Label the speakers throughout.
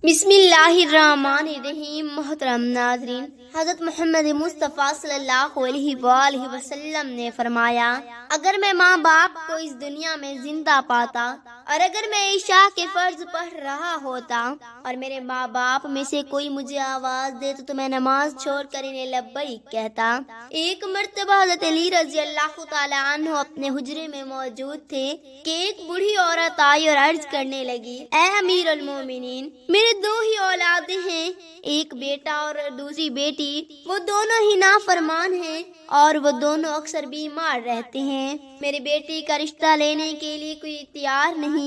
Speaker 1: بسم اللہ الرحمن الرحیم۔ محترم ناظرین، حضرت محمد مصطفیٰ صلی اللہ علیہ وآلہ وسلم نے فرمایا، اگر میں ماں باپ کو اس دنیا میں زندہ پاتا اور اگر میں عشاء کے فرض پڑھ رہا ہوتا اور میرے ماں باپ میں سے کوئی مجھے آواز دے تو میں نماز چھوڑ کر انہیں لبیک کہتا۔ ایک مرتبہ حضرت علی رضی اللہ تعالیٰ عنہ اپنے حجرے میں موجود تھے کہ ایک بوڑھی عورت آئی اور عرض کرنے لگی، اے امیر المومنین، میرے دو ہی اولادیں ہیں، ایک بیٹا اور دوسری بیٹی، وہ دونوں ہی نافرمان ہیں اور وہ دونوں اکثر بیمار رہتے ہیں۔ میرے بیٹے کا رشتہ لینے کے لیے کوئی تیار نہیں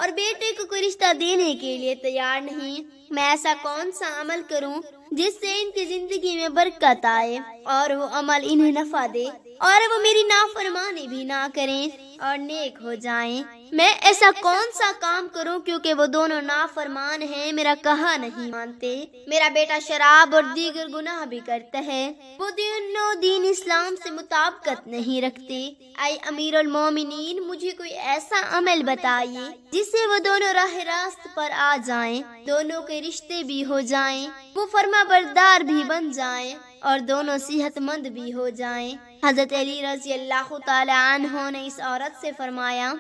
Speaker 1: اور بیٹے کو کوئی رشتہ دینے کے لیے تیار نہیں۔ میں ایسا کون سا عمل کروں جس سے ان کی زندگی میں برکت آئے اور وہ عمل انہیں نفع دے اور وہ میری نافرمانی بھی نہ کریں اور نیک ہو جائیں؟ میں ایسا کون سا کام کروں کیونکہ وہ دونوں نافرمان ہیں، میرا کہا نہیں مانتے، میرا بیٹا شراب اور دیگر گناہ بھی کرتا ہے، وہ دونوں دین اسلام سے مطابقت نہیں رکھتے۔ اے امیر المومنین، مجھے کوئی ایسا عمل بتائیے جس سے وہ دونوں راہ راست پر آ جائیں، دونوں کے رشتے بھی ہو جائیں، وہ فرما بردار بھی بن جائیں اور دونوں صحت مند بھی ہو جائیں۔ حضرت علی رضی اللہ تعالی عنہ نے اس عورت سے فرمایا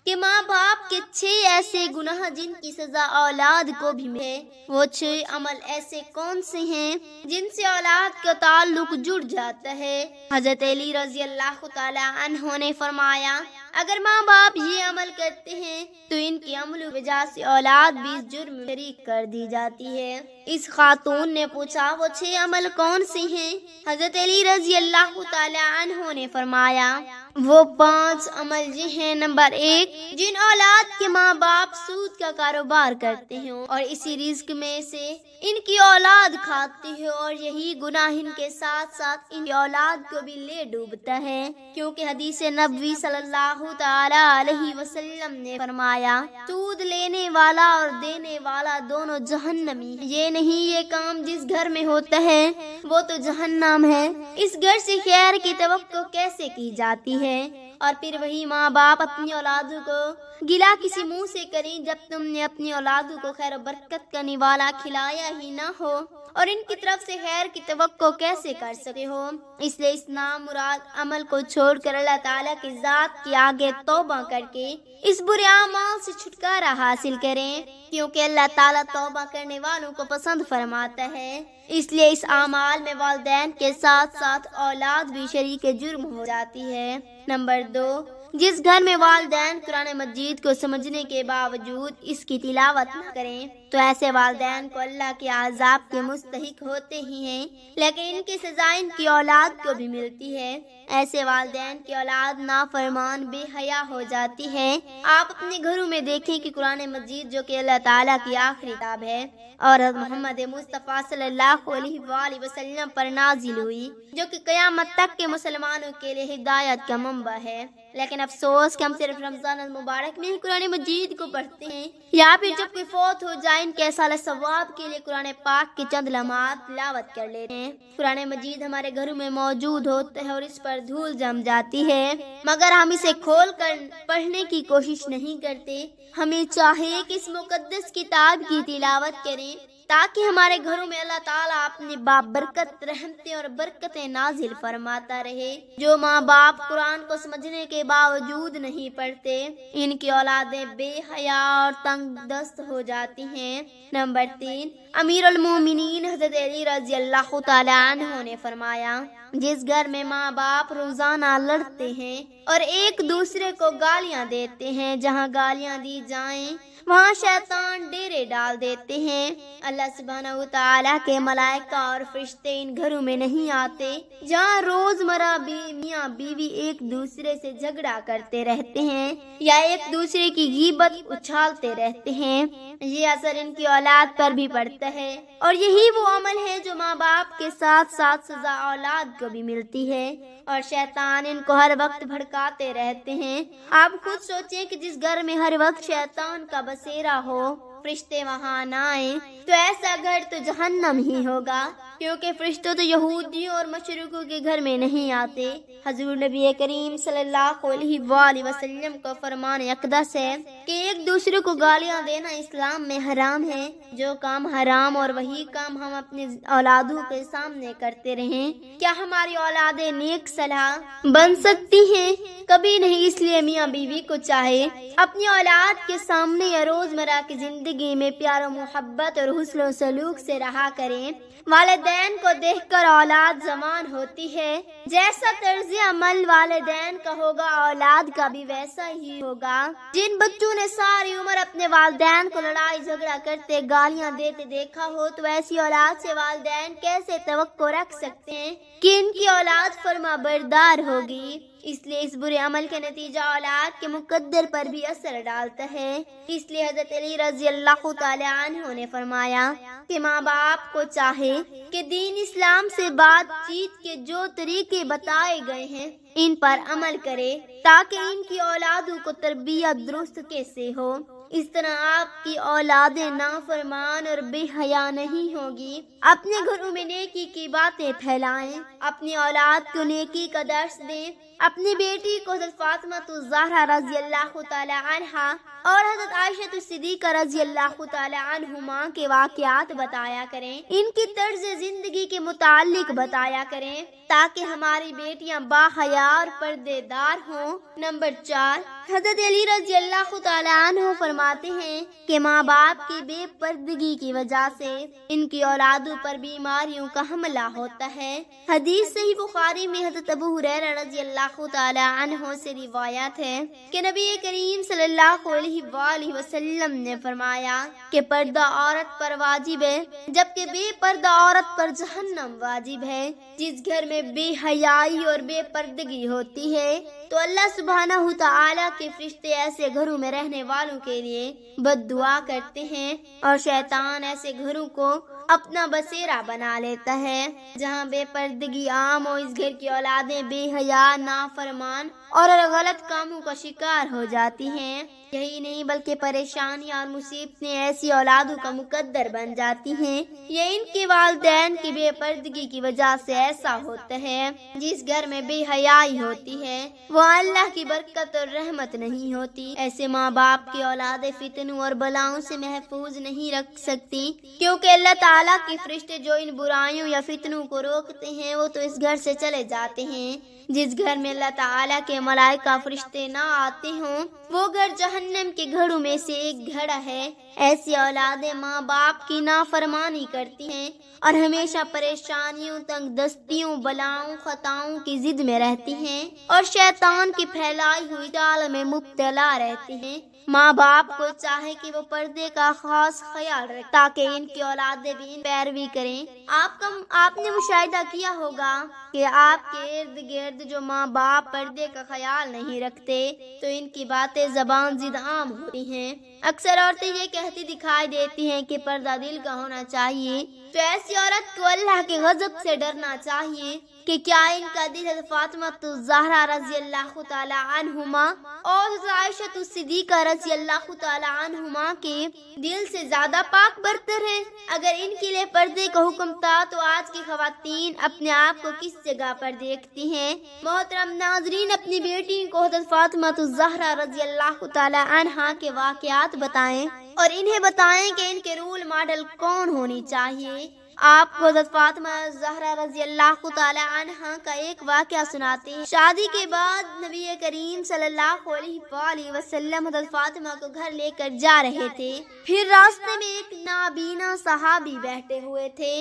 Speaker 1: کہ ماں باپ کے 6 ایسے گناہ جن کی سزا اولاد کو بھی ملے، وہ 6 عمل ایسے کون سے ہیں جن سے اولاد کا تعلق جڑ جاتا ہے؟ حضرت علی رضی اللہ تعالی عنہ نے فرمایا، اگر ماں باپ یہ عمل کرتے ہیں تو ان کی عمل کی وجہ سے اولاد بھی اس جرم میں شریک کر دی جاتی ہے۔ اس خاتون نے پوچھا، وہ 6 عمل کون سے ہیں؟ حضرت علی رضی اللہ تعالی عنہ نے فرمایا، وہ 5 عمل یہ ہیں۔ نمبر 1، جن اولاد کے ماں باپ سود کا کاروبار کرتے ہیں اور اسی رزق میں سے ان کی اولاد کھاتی ہے اور یہی گناہ ان کے ساتھ ساتھ ان کی اولاد کو بھی لے ڈوبتا ہے، کیونکہ حدیث نبوی صلی اللہ تعالی علیہ وسلم نے فرمایا، سود لینے والا اور دینے والا دونوں جہنمی ہیں۔ یہ نہیں، یہ کام جس گھر میں ہوتا ہے وہ تو جہنم ہے، اس گھر سے خیر کی توقع کیسے کی جاتی ہے؟ اور پھر وہی ماں باپ اپنی اولادوں کو گلا کسی منہ سے کریں جب تم نے اپنی اولادوں کو خیر و برکت کا نوالا کھلایا ہی نہ ہو، اور ان کی طرف سے خیر کی توقع کیسے کر سکتے ہو؟ اس لیے اس نامراد عمل کو چھوڑ کر اللہ تعالیٰ کی ذات کے آگے توبہ کر کے اس برے اعمال سے چھٹکارا حاصل کریں، کیونکہ اللہ تعالیٰ توبہ کرنے والوں کو پسند فرماتا ہے۔ اس لیے اس اعمال میں والدین کے ساتھ ساتھ اولاد بھی شریک جرم ہو جاتی ہے۔ نمبر 2، جس گھر میں والدین قرآن مجید کو سمجھنے کے باوجود اس کی تلاوت نہ کریں تو ایسے والدین کو اللہ کے عذاب کے مستحق ہوتے ہی ہیں، لیکن ان کی سزا ان کی اولاد کو بھی ملتی ہے۔ ایسے والدین کی اولاد نافرمان بے حیا ہو جاتی ہے۔ آپ اپنے گھروں میں دیکھیں کہ قرآن مجید جو کہ اللہ تعالیٰ کی آخری کتاب ہے اور حضرت محمد مصطفیٰ صلی اللہ علیہ وآلہ وسلم پر نازل ہوئی، جو کہ قیامت تک کے مسلمانوں کے لیے ہدایت کا منبع ہے، لیکن افسوس کہ ہم صرف رمضان المبارک میں ہی قرآن مجید کو پڑھتے ہیں، یا پھر جب کوئی فوت ہو جائے ان کے سال ثواب کے لیے قرآن پاک کے چند لمحات تلاوت کر لیتے ہیں۔ قرآن مجید ہمارے گھروں میں موجود ہوتا ہے اور اس پر دھول جم جاتی ہے، مگر ہم اسے کھول کر پڑھنے کی کوشش نہیں کرتے۔ ہمیں چاہیے کہ اس مقدس کتاب کی تلاوت کریں تاکہ ہمارے گھروں میں اللہ تعالیٰ اپنی بابرکت رحمتیں اور برکتیں نازل فرماتا رہے۔ جو ماں باپ قرآن کو سمجھنے کے باوجود نہیں پڑھتے، ان کی اولادیں بے حیا اور تنگ دست ہو جاتی ہیں۔ نمبر 3، امیر المومنین حضرت علی رضی اللہ تعالی عنہ نے فرمایا، جس گھر میں ماں باپ روزانہ لڑتے ہیں اور ایک دوسرے کو گالیاں دیتے ہیں، جہاں گالیاں دی جائیں وہاں شیطان ڈیرے ڈال دیتے ہیں۔ اللہ سبحانہ وتعالیٰ کے ملائکہ اور فرشتے ان گھروں میں نہیں آتے جہاں روزمرہ میاں بیوی ایک دوسرے سے جھگڑا کرتے رہتے ہیں یا ایک دوسرے کی غیبت اچھالتے رہتے ہیں۔ یہ اثر ان کی اولاد پر بھی پڑتا ہے اور یہی وہ عمل ہے جو ماں باپ کے ساتھ ساتھ سزا اولاد کو بھی ملتی ہے، اور شیطان ان کو ہر وقت بھڑکاتے رہتے ہیں۔ آپ خود سوچیں کہ جس گھر میں ہر وقت شیطان کا بسیرا ہو، فرشتے وہاں نہ آئیں، تو ایسا گھر تو جہنم ہی ہوگا، کیونکہ فرشتوں تو یہودیوں اور مشرکوں کے گھر میں نہیں آتے۔ حضور نبی کریم صلی اللہ علیہ وآلہ وسلم کو فرمان اقدس ہے، کہ ایک دوسرے کو گالیاں دینا اسلام میں حرام ہے۔ جو کام حرام اور وہی کام ہم اپنے اولادوں کے سامنے کرتے رہیں، کیا ہماری اولادیں نیک صلاح بن سکتی ہیں؟ کبھی نہیں۔ اس لیے میاں بیوی کو چاہے اپنی اولاد کے سامنے یا روزمرہ کی زندگی میں پیار و محبت اور حسن و سلوک سے رہا کریں۔ والدین کو دیکھ کر اولاد جوان ہوتی ہے۔ جیسا طرز عمل والدین کا ہوگا، اولاد کا بھی ویسا ہی ہوگا۔ جن بچوں نے ساری عمر اپنے والدین کو لڑائی جھگڑا کرتے، گالیاں دیتے دیکھا ہو، تو ایسی اولاد سے والدین کیسے توقع رکھ سکتے ہیں کہ ان کی اولاد فرما بردار ہوگی؟ اس لیے اس برے عمل کا نتیجہ اولاد کے مقدر پر بھی اثر ڈالتا ہے۔ اس لیے حضرت علی رضی اللہ تعالی عنہ نے فرمایا کہ ماں باپ کو چاہے کہ دین اسلام سے بات چیت کے جو طریقے بتائے گئے ہیں ان پر عمل کرے، تاکہ ان کی اولادوں کو تربیت درست کیسے ہو۔ اس طرح آپ کی اولادیں نافرمان اور بے حیا نہیں ہوگی۔ اپنے گھروں میں نیکی کی باتیں پھیلائیں، اپنی اولاد کو نیکی کا درس دیں۔ اپنی بیٹی کو حضرت فاطمہ الزہرا رضی اللہ تعالی عنہا اور حضرت عائشہ صدیقہ رضی اللہ تعالی عنہما کے واقعات بتایا کریں، ان کی طرز زندگی کے متعلق بتایا کریں، تاکہ ہماری بیٹیاں باحیا اور پردے دار ہوں۔ نمبر 4، حضرت علی رضی اللہ تعالی عنہ فرماتے ہیں کہ ماں باپ کی بے پردگی کی وجہ سے ان کی اولادوں پر بیماریوں کا حملہ ہوتا ہے۔ حدیث صحیح بخاری میں حضرت ابو ہریرہ رضی اللہ تعالی عنہ سے روایت ہے کہ نبی کریم صلی اللہ علیہ وآلہ وسلم نے فرمایا کہ پردہ عورت پر واجب ہے، جبکہ بے پردہ عورت پر جہنم واجب ہے۔ جس گھر میں بے حیائی اور بے پردگی ہوتی ہے تو اللہ سبحانہ تعالیٰ کے فرشتے ایسے گھروں میں رہنے والوں کے لیے بد دعا کرتے ہیں، اور شیطان ایسے گھروں کو اپنا بسیرا بنا لیتا ہے۔ جہاں بے پردگی عام ہو، اس گھر کی اولادیں بے حیا، نافرمان اور غلط کاموں کا شکار ہو جاتی ہیں۔ یہی نہیں بلکہ پریشانیاں اور مصیبتیں ایسی اولادوں کا مقدر بن جاتی ہیں۔ یہ ان کے والدین کی بے پردگی کی وجہ سے ایسا ہوتا ہے۔ جس گھر میں بے حیائی ہوتی ہے وہ اللہ کی برکت اور رحمت نہیں ہوتی۔ ایسے ماں باپ کی اولادیں فتنوں اور بلاؤں سے محفوظ نہیں رکھ سکتی، کیونکہ اللہ تعالیٰ کے فرشتے جو ان برائیوں یا فتنوں کو روکتے ہیں وہ تو اس گھر سے چلے جاتے ہیں۔ جس گھر میں اللہ تعالیٰ کے ملائکہ فرشتے نہ آتے ہوں وہ گھر جہنم کے گھروں میں سے ایک گھڑا ہے۔ ایسی اولادیں ماں باپ کی نافرمانی کرتی ہیں اور ہمیشہ پریشانیوں، تنگ دستیوں، بلاؤں، خطاؤں کی ضد میں رہتی ہیں اور شیطان کی پھیلائی ہوئی چال میں مبتلا رہتی ہیں۔ ماں باپ کو چاہے کہ وہ پردے کا خاص خیال رکھیں تاکہ ان کی اولادیں بھی ان پیروی کریں۔ آپ نے مشاہدہ کیا ہوگا کہ آپ کے ارد گرد جو ماں باپ پردے کا خیال نہیں رکھتے تو ان کی باتیں زبان زد عام ہوتی ہیں۔ اکثر عورتیں یہ کہتی دکھائی دیتی ہیں کہ پردہ دل کا ہونا چاہیے، تو ایسی عورت کو اللہ کے غضب سے ڈرنا چاہیے کہ کیا ان کا دل حضرت فاطمہ الزہرا رضی اللہ تعالی عنہما اور حضرت عائشہ صدیقہ رضی اللہ تعالی عنہما کے دل سے زیادہ پاک برتر ہے؟ اگر ان کے لیے پردے کا حکم تھا تو آج کی خواتین اپنے آپ کو کس جگہ پر دیکھتی ہیں؟ محترم ناظرین، اپنی بیٹی کو حضرت فاطمہ الزہرا رضی اللہ تعالی عنہا کے واقعات بتائیں اور انہیں بتائیں کہ ان کے رول ماڈل کون ہونی چاہیے۔ آپ کو حضرت فاطمہ الزہرا رضی اللہ تعالی عنہا کا ایک واقعہ سناتے ہیں۔ شادی کے بعد نبی کریم صلی اللہ علیہ وآلہ وسلم حضرت فاطمہ کو گھر لے کر جا رہے تھے۔ پھر راستے میں ایک نابینا صحابی بیٹھے ہوئے تھے۔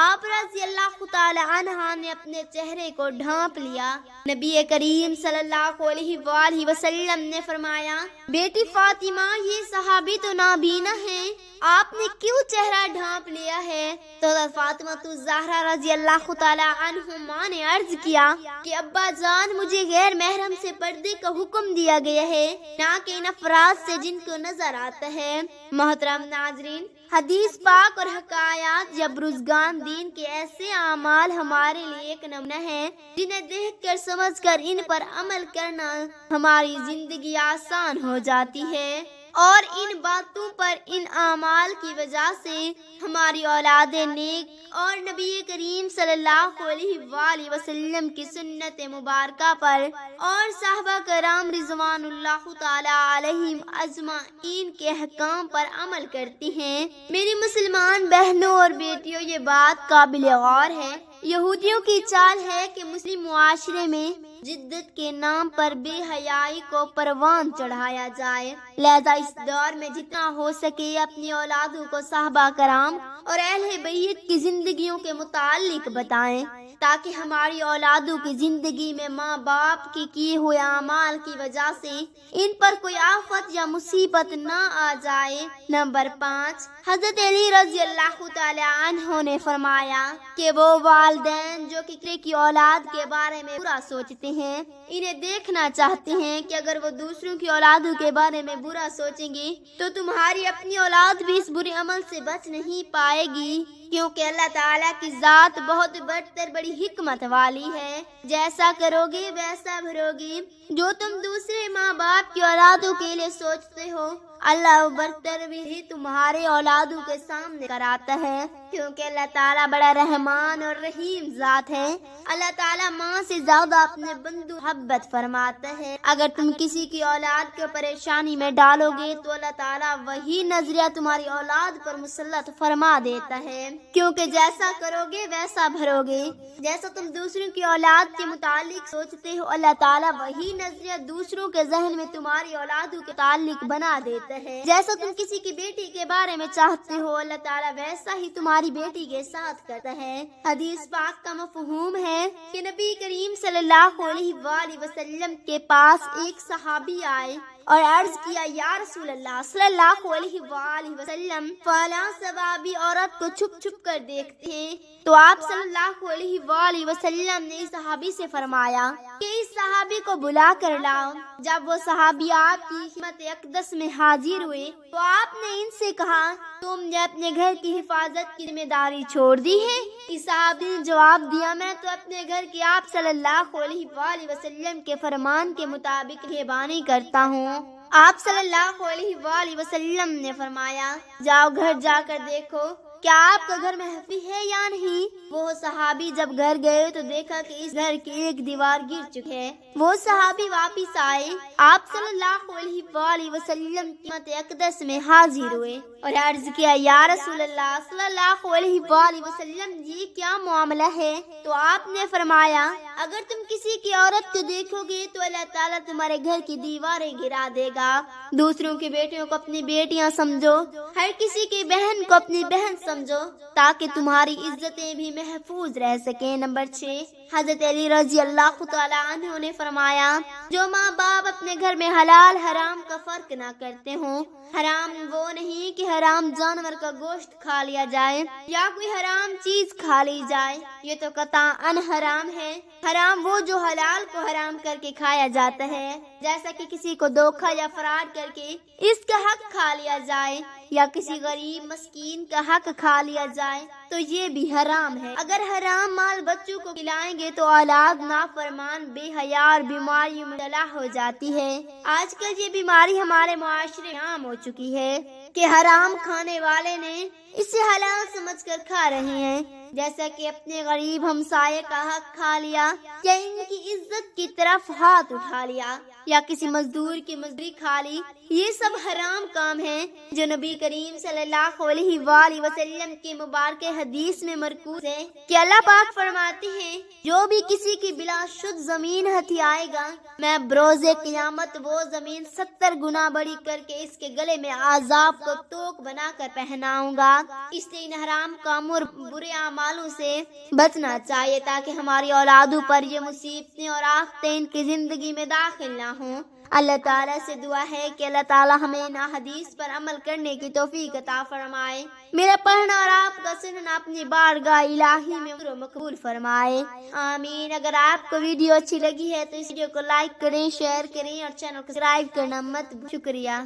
Speaker 1: آپ رضی اللہ تعالی عنہا نے اپنے چہرے کو ڈھانپ لیا۔ نبی کریم صلی اللہ علیہ وآلہ وسلم نے فرمایا، بیٹی فاطمہ، یہ صحابی تو نابینا ہیں، آپ نے کیوں چہرہ ڈھانپ لیا ہے؟ تو فاطمہ الزہرا رضی اللہ تعالی عنہما نے عرض کیا کہ ابا جان، مجھے غیر محرم سے پردے کا حکم دیا گیا ہے، نہ کہ ان افراد سے جن کو نظر آتا ہے۔ محترم ناظرین، حدیث پاک اور حکایات یا بزرگان دین کے ایسے اعمال ہمارے لیے ایک نمونہ ہیں جنہیں دیکھ کر سمجھ کر ان پر عمل کرنا ہماری زندگی آسان ہو جاتی ہے، اور ان باتوں پر، ان اعمال کی وجہ سے ہماری اولادیں نیک اور نبی کریم صلی اللہ علیہ وآلہ وسلم کی سنت مبارکہ پر اور صحابہ کرام رضوان اللہ تعالی علیہم اجمعین کے احکام پر عمل کرتی ہیں۔ میری مسلمان بہنوں اور بیٹیوں، یہ بات قابل غور ہے۔ یہودیوں کی چال ہے کہ مسلم معاشرے میں جدت کے نام پر بے حیائی کو پروان چڑھایا جائے، لہذا اس دور میں جتنا ہو سکے اپنی اولادوں کو صحابہ کرام اور اہل بیت کی زندگیوں کے متعلق بتائیں، تاکہ ہماری اولادوں کی زندگی میں ماں باپ کی کیے ہوئے اعمال کی وجہ سے ان پر کوئی آفت یا مصیبت نہ آ جائے۔ نمبر 5، حضرت علی رضی اللہ تعالی عنہ نے فرمایا کہ وہ والدین جو کسی کی اولاد کے بارے میں برا سوچتے ہیں، انہیں دیکھنا چاہتے ہیں کہ اگر وہ دوسروں کی اولادوں کے بارے میں برا سوچیں گے تو تمہاری اپنی اولاد بھی اس برے عمل سے بچ نہیں پائے گی، کیونکہ اللہ تعالیٰ کی ذات بہت برتر بڑی حکمت والی ہے۔ جیسا کرو گے ویسا بھرو گے۔ جو تم دوسرے ماں باپ کی اولادوں کے لیے سوچتے ہو، اللہ برتر بھی تمہارے اولادوں کے سامنے کراتا ہے، کیونکہ اللہ تعالیٰ بڑا رحمان اور رحیم ذات ہے۔ اللہ تعالیٰ ماں سے زیادہ اپنے بندوں محبت فرماتا ہے۔ اگر تم کسی کی اولاد کو پریشانی میں ڈالو گے تو اللہ تعالیٰ وہی نظریہ تمہاری اولاد پر مسلط فرما دیتا ہے، کیونکہ جیسا کرو گے ویسا بھرو گے۔ جیسا تم دوسروں کی اولاد کے متعلق سوچتے ہو، اللہ تعالیٰ وہی نظریہ دوسروں کے ذہن میں تمہاری اولادوں کے تعلق بنا دیتا ہے۔ جیسا تم کسی کی بیٹی کے بارے میں چاہتے ہو، اللہ تعالیٰ ویسا ہی تمہاری بیٹی کے ساتھ کرتا ہے۔ حدیث پاک کا مفہوم ہے کہ نبی کریم صلی اللہ علیہ وآلہ وسلم کے پاس ایک صحابی آئے اور عرض کیا، یا رسول اللہ صلی اللہ علیہ وآلہ وسلم، فلاں صحابی عورت کو چھپ چھپ کر دیکھتے ہیں۔ تو آپ صلی اللہ علیہ وآلہ وسلم نے اس صحابی سے فرمایا کہ اس صحابی کو بلا کر لاؤ۔ جب وہ صحابی آپ کی خدمت اقدس میں حاضر ہوئے تو آپ نے ان سے کہا، تم نے اپنے گھر کی حفاظت کی ذمہ داری چھوڑ دی ہے؟ اس صحابی نے جواب دیا، میں تو اپنے گھر کی آپ صلی اللہ علیہ وآلہ وسلم کے فرمان کے مطابق نگہبانی کرتا ہوں۔ آپ صلی اللہ علیہ وآلہ وسلم نے فرمایا، جاؤ گھر جا کر دیکھو کیا آپ کا گھر محفوظ ہے یا نہیں۔ وہ صحابی جب گھر گئے تو دیکھا کہ اس گھر کی ایک دیوار گر چکی ہے۔ وہ صحابی واپس آئے، آپ صلی اللہ علیہ وآلہ وسلم کی خدمت اقدس میں حاضر ہوئے اور عرض کیا، یا رسول اللہ صلی اللہ علیہ وآلہ وسلم، یہ کیا معاملہ ہے؟ تو آپ نے فرمایا، اگر تم کسی کی عورت کو دیکھو گے تو اللہ تعالیٰ تمہارے گھر کی دیواریں گرا دے گا۔ دوسروں کی بیٹیوں کو اپنی بیٹیاں سمجھو، ہر کسی کی بہن کو اپنی بہن سمجھو، تاکہ تمہاری عزتیں بھی محفوظ رہ سکیں۔ نمبر 6، حضرت علی رضی اللہ تعالی عنہ نے فرمایا، جو ماں باپ اپنے گھر میں حلال حرام کا فرق نہ کرتے ہوں، حرام وہ نہیں کہ حرام جانور کا گوشت کھا لیا جائے یا کوئی حرام چیز کھا لی جائے، یہ تو قطعاً حرام ہے۔ حرام وہ جو حلال کو حرام کر کے کھایا جاتا ہے، جیسا کہ کسی کو دھوکہ یا فراڈ کر کے اس کا حق کھا لیا جائے یا کسی غریب مسکین کا حق کھا لیا جائے تو یہ بھی حرام ہے۔ اگر حرام مال بچوں کو کھلائیں گے تو اولاد نافرمان، بے حیا اور بیماریوں میں مبتلا ہو جاتی ہے۔ آج کل یہ بیماری ہمارے معاشرے میں عام ہو چکی ہے کہ حرام کھانے والے نے اسے حلال سمجھ کر کھا رہے ہیں، جیسا کہ اپنے غریب ہمسائے کا حق کھا لیا یا ان کی عزت کی طرف ہاتھ اٹھا لیا یا کسی مزدور کی مزدوری کھا لی۔ یہ سب حرام کام ہیں جو نبی کریم صلی اللہ علیہ وآلہ وسلم کی مبارک حدیث میں مرکوز ہے کہ اللہ پاک فرماتے ہیں، جو بھی کسی کی بلا شد زمین ہتھی آئے گا، میں بروز قیامت وہ زمین 70 گنا بڑی کر کے اس کے گلے میں عذاب کو توق بنا کر پہناؤں گا۔ اس لیے ان حرام کاموں اور برے اعمالوں سے بچنا چاہیے تاکہ ہماری اولادوں پر یہ مصیبتیں اور آفتیں ان کی زندگی میں داخل نہ ہوں۔ اللہ تعالیٰ سے دعا ہے کہ اللہ تعالیٰ ہمیں ان حدیث پر عمل کرنے کی توفیق عطا فرمائے۔ میرا پڑھنا اور آپ کا سننا اپنی بارگاہ الہی میں مقبول فرمائے، آمین۔ اگر آپ کو ویڈیو اچھی لگی ہے تو اس ویڈیو کو لائک کریں، شیئر کریں اور چینل کو سبسکرائب کرنا مت بھولیں۔ شکریہ۔